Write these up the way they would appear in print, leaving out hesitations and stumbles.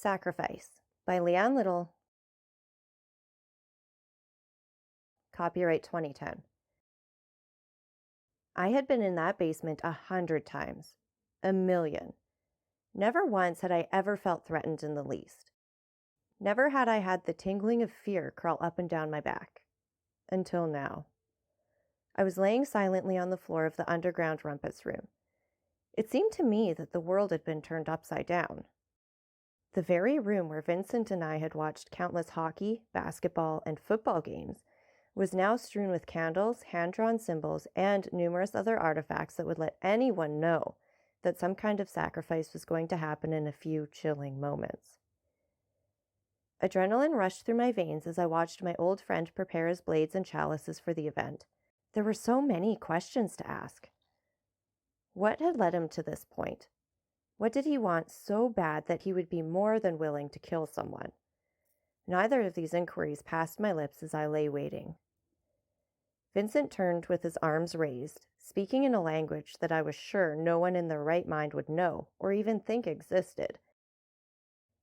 Sacrifice by Leanne Little, copyright 2010. I had been in that basement 100 times. A million. Never once had I ever felt threatened in the least. Never had I had the tingling of fear crawl up and down my back. Until now. I was laying silently on the floor of the underground rumpus room. It seemed to me that the world had been turned upside down. The very room where Vincent and I had watched countless hockey, basketball, and football games was now strewn with candles, hand-drawn symbols, and numerous other artifacts that would let anyone know that some kind of sacrifice was going to happen in a few chilling moments. Adrenaline rushed through my veins as I watched my old friend prepare his blades and chalices for the event. There were so many questions to ask. What had led him to this point? What did he want so bad that he would be more than willing to kill someone? Neither of these inquiries passed my lips as I lay waiting. Vincent turned with his arms raised, speaking in a language that I was sure no one in their right mind would know or even think existed.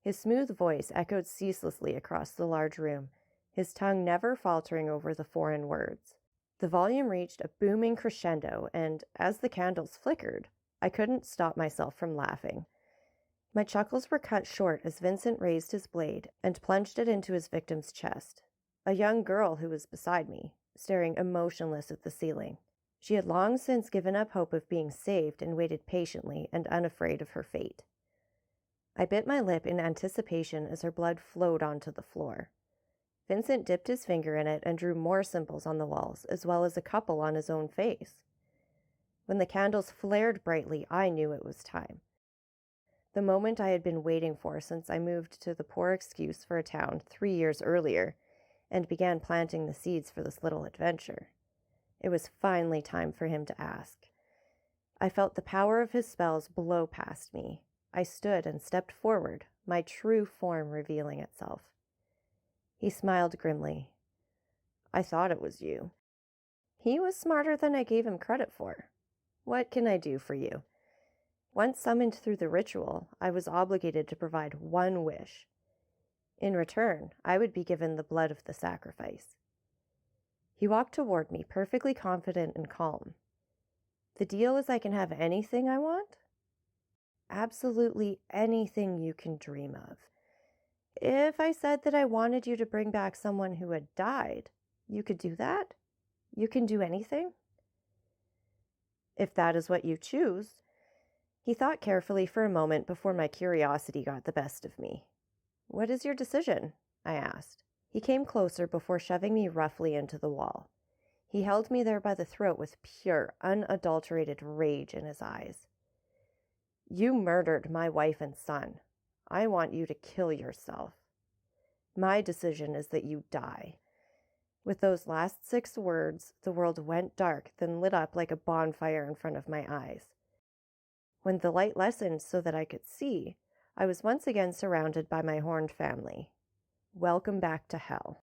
His smooth voice echoed ceaselessly across the large room, his tongue never faltering over the foreign words. The volume reached a booming crescendo, and as the candles flickered, I couldn't stop myself from laughing. My chuckles were cut short as Vincent raised his blade and plunged it into his victim's chest, a young girl who was beside me, staring emotionless at the ceiling. She had long since given up hope of being saved and waited patiently and unafraid of her fate. I bit my lip in anticipation as her blood flowed onto the floor. Vincent dipped his finger in it and drew more symbols on the walls, as well as a couple on his own face. When the candles flared brightly, I knew it was time. The moment I had been waiting for since I moved to the poor excuse for a town 3 years earlier and began planting the seeds for this little adventure. It was finally time for him to ask. I felt the power of his spells blow past me. I stood and stepped forward, my true form revealing itself. He smiled grimly. I thought it was you. He was smarter than I gave him credit for. What can I do for you? Once summoned through the ritual, I was obligated to provide one wish. In return, I would be given the blood of the sacrifice. He walked toward me, perfectly confident and calm. The deal is I can have anything I want? Absolutely anything you can dream of. If I said that I wanted you to bring back someone who had died, you could do that? You can do anything? If that is what you choose. He thought carefully for a moment before my curiosity got the best of me. What is your decision? I asked. He came closer before shoving me roughly into the wall. He held me there by the throat with pure, unadulterated rage in his eyes. You murdered my wife and son. I want you to kill yourself. My decision is that you die. With those last 6 words, the world went dark, then lit up like a bonfire in front of my eyes. When the light lessened so that I could see, I was once again surrounded by my horned family. Welcome back to hell.